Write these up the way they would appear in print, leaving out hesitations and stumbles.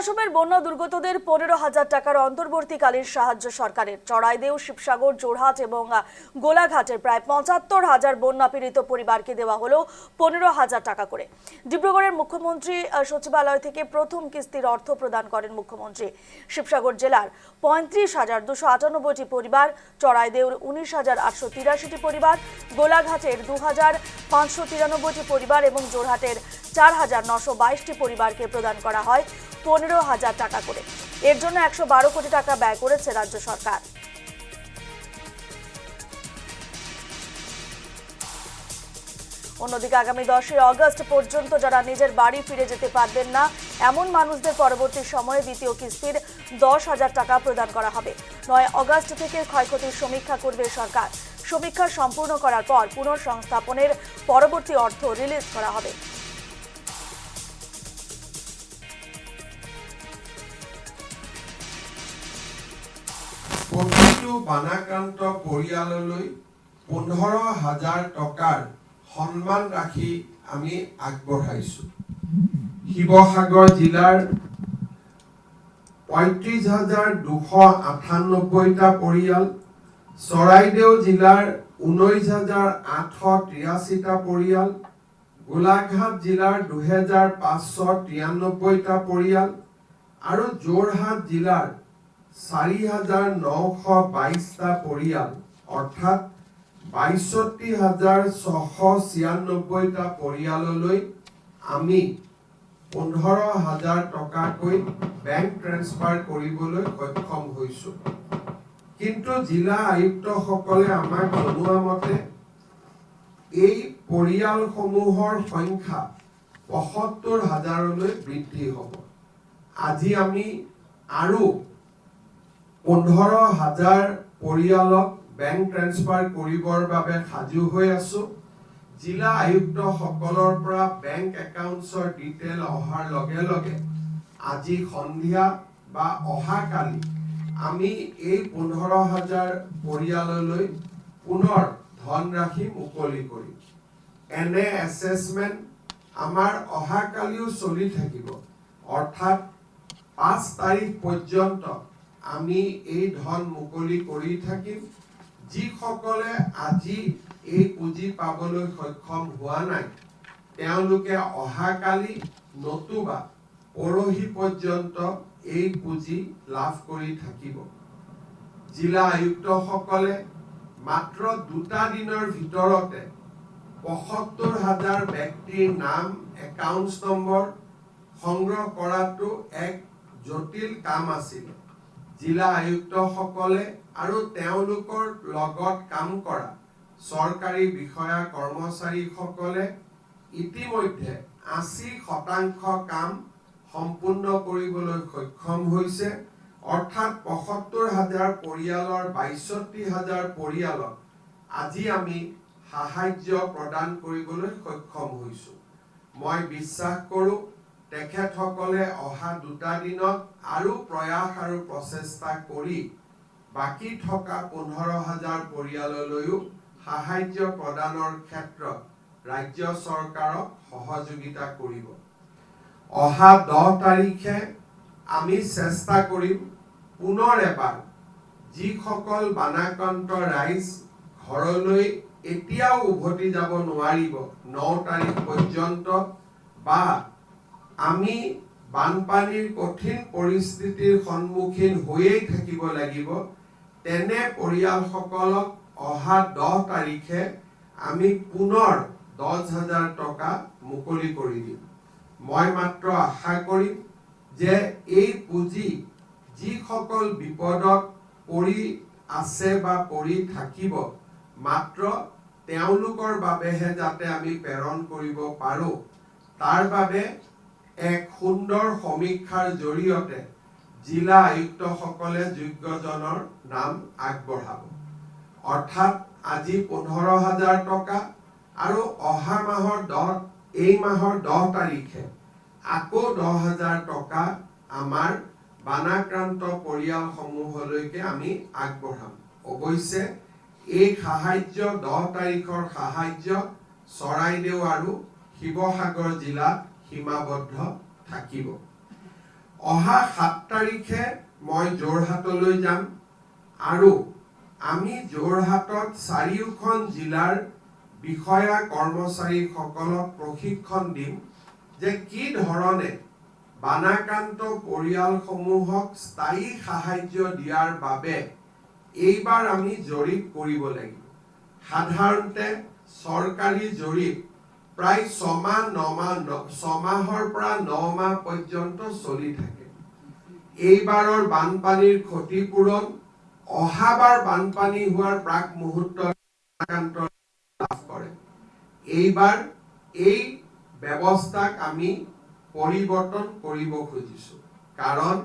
অসমের বন্যা দুর্গতদের 15,000 টাকার অন্তর্বর্তীকালীন সাহায্য সরকারের। চড়াইদেউ, শিবসাগর, জোরহাট এবং গোলাঘাটের প্রায় 75,000 বন্যা পীড়িত পরিবারকে দেওয়া হলো 15,000 টাকা করে। ডিব্রুগড়ের মুখ্যমন্ত্রী সচিবালয় থেকে প্রথম কিস্তির অর্থ প্রদান করেন মুখ্যমন্ত্রী। শিবসাগর জেলার 35,298টি পরিবার, চড়াইদেউর 19,883টি পরিবার, গোলাঘাটের 2,593টি পরিবার এবং জোরহাটের 4,922টি পরিবারকে প্রদান করা হয় 15,000 টাকা করে। এর জন্য 112 কোটি টাকা ব্যয় করেছে রাজ্য সরকার। অন্যদিকে আগামী 10 আগস্ট পর্যন্ত যারা নিজের বাড়ি ফিরে যেতে পারবেন না এমন মানুষদের পরবর্তী সময়ে দ্বিতীয় কিস্তির 10,000 টাকা প্রদান করা হবে। 9 আগস্ট থেকে ক্ষয়ক্ষতির সমীক্ষা করবে সরকার। সমীক্ষা সম্পূর্ণ করার পর পুনঃসংস্থাপনের পরবর্তী অর্থ রিলিজ করা হবে। প্ৰতিটো বানাক্ৰান্ত পৰিয়াললৈ 15,000 টকাৰ সন্মান ৰাখি আমি আগবঢ়াইছো। শিৱসাগৰ জিলাৰ 35,298টা পৰিয়াল, চৰাইদেউ জিলাৰ 19,883টা পৰিয়াল, গোলাঘাট জিলাৰ 2,593টা পৰিয়াল আৰু যোৰহাট জিলাৰ 4,922টা পৰিয়াল অৰ্থাৎ 62,696টা পৰিয়াললৈ আমি 15,000 টকাকৈ বেংক ট্ৰান্সফাৰ কৰিবলৈ সক্ষম হৈছো। কিন্তু জিলা আয়ুক্তসকলে আমাক জনোৱা মতে এই পৰিয়ালসমূহৰ সংখ্যা 75,000লৈ বৃদ্ধি হ'ব। আজি আমি আৰু 15,000 পৰিয়ালক বেংক ট্ৰান্সফাৰ কৰিবৰ বাবে সাজু হৈ আছো। জিলা আয়ুক্তসকলৰ পৰা বেংক একাউণ্টছৰ ডিটেইল অহাৰ লগে লগে আজি সন্ধিয়া বা অহাকালি আমি এই 15,000 পৰিয়াললৈ পুনৰ ধনৰাশি মুকলি কৰিম। এনে এছেছমেণ্ট আমাৰ অহাকালিও চলি থাকিব, অৰ্থাৎ 5 তাৰিখ পৰ্যন্ত আমি এই ধন মুকলি কৰি থাকিম। যিসকলে আজি এই পুঁজি পাবলৈ সক্ষম হোৱা নাই তেওঁলোকে অহাকালি নতুবা পৰহি পৰ্যন্ত এই পুঁজি লাভ কৰি থাকিব। জিলা আয়ুক্তসকলে মাত্ৰ 2টা দিনৰ ভিতৰতে 75,000 ব্যক্তিৰ নাম, একাউণ্টছ নম্বৰ সংগ্ৰহ কৰাটো এক জটিল কাম আছিল। জিলা আয়ুক্তসকলে আৰু তেওঁলোকৰ লগত কাম কৰা চৰকাৰী বিষয়া কৰ্মচাৰীসকলে ইতিমধ্যে 80% কাম সম্পূৰ্ণ কৰিবলৈ সক্ষম হৈছে, অৰ্থাৎ 75,000 পৰিয়ালৰ 62,000 পৰিয়ালক আজি আমি সাহায্য প্ৰদান কৰিবলৈ সক্ষম হৈছো। মই বিশ্বাস কৰোঁ তেখেতসকলে অহা 2টা দিনত আৰু প্ৰয়াস আৰু প্ৰচেষ্টা কৰি বাকী থকা 15,000 পৰিয়াললৈও সাহায্য প্ৰদানৰ ক্ষেত্ৰত ৰাজ্য চৰকাৰক সহযোগিতা কৰিব। অহা 10 তাৰিখে আমি চেষ্টা কৰিম পুনৰ এবাৰ যিসকল বানাক্ৰান্ত ৰাইজ ঘৰলৈ এতিয়াও উভতি যাব নোৱাৰিব 9 তাৰিখ পৰ্যন্ত বা আমি বানপানীৰ কঠিন পৰিস্থিতিৰ সন্মুখীন হৈয়েই থাকিব লাগিব, তেনে পৰিয়ালসকলক অহা 10 তাৰিখে আমি পুনৰ 10,000 টকা মুকলি কৰি দিম। মই মাত্ৰ আশা কৰিম যে এই পুঁজি যিসকল বিপদত পৰি আছে বা পৰি থাকিব মাত্ৰ তেওঁলোকৰ বাবেহে যাতে আমি প্ৰেৰণ কৰিব পাৰোঁ, তাৰ বাবে এক সুন্দৰ সমীক্ষাৰ জৰিয়তে জিলা আয়ুক্তসকলে যোগ্যজনৰ নাম আগবঢ়াব। অৰ্থাৎ আজি 15,000 টকা আৰু অহা মাহৰ এই মাহৰ 10 তাৰিখে আকৌ 10,000 টকা আমাৰ বানাক্ৰান্ত পৰিয়ালসমূহলৈকে আমি আগবঢ়াম। অৱশ্যে এই সাহায্য 10 তাৰিখৰ সাহায্য চৰাইদেউ আৰু শিৱসাগৰ জিলাত সীমাবদ্ধ থাকিব। অহা 7 তাৰিখে মই যোৰহাটলৈ যাম আৰু আমি যোৰহাটত চাৰিওখন জিলাৰ বিষয়া কৰ্মচাৰীসকলক প্ৰশিক্ষণ দিম যে কি ধৰণে বানাক্ৰান্ত পৰিয়ালসমূহক স্থায়ী সাহায্য দিয়াৰ বাবে এইবাৰ আমি জৰীপ কৰিব লাগিব। সাধাৰণতে চৰকাৰী জৰীপ প্ৰায় 6 মাহৰ পৰা 9 মাহ পৰ্যন্ত চলি থাকে। এইবাৰৰ বানপানীৰ ক্ষতিপূৰণ অহাবাৰ বানপানী হোৱাৰ প্ৰাক মুহূৰ্তত লাভ কৰে। এইবাৰ এই ব্যৱস্থাক আমি পৰিৱৰ্তন কৰিব খুজিছো, কাৰণ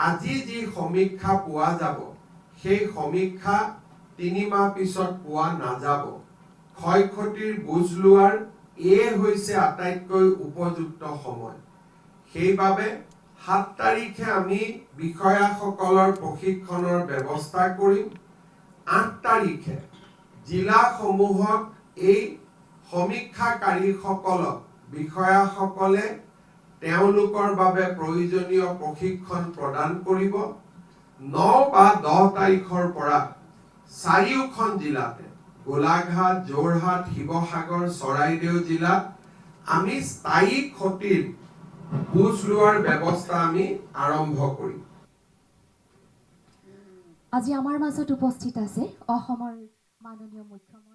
আজি যি সমীক্ষা পোৱা যাব সেই সমীক্ষা 3 মাহ পিছত পোৱা নাযাব। ক্ষয়ক্ষতিৰ বুজ লোৱাৰ হৈছে আটাইতকৈ উপযুক্ত সময়। সেইবাবে 7 তাৰিখে আমি বিষয়াসকলৰ প্ৰশিক্ষণৰ ব্যৱস্থা কৰিম। 8 তাৰিখে জিলাসমূহত এই সমীক্ষাকাৰীসকলক বিষয়াসকলে তেওঁলোকৰ বাবে প্ৰয়োজনীয় প্ৰশিক্ষণ প্ৰদান কৰিব। 9 বা 10 তাৰিখৰ পৰা চাৰিওখন জিলাতে গোলাঘাট, যোৰহাট, শিৱসাগৰ, চৰাইদেউ জিলাত আমি স্থায়ী ক্ষতিৰ বুজ লোৱাৰ ব্যৱস্থা আমি আৰম্ভ কৰিম। আজি আমাৰ মাজত উপস্থিত আছে অসমৰ মাননীয় মুখ্যমন্ত্ৰী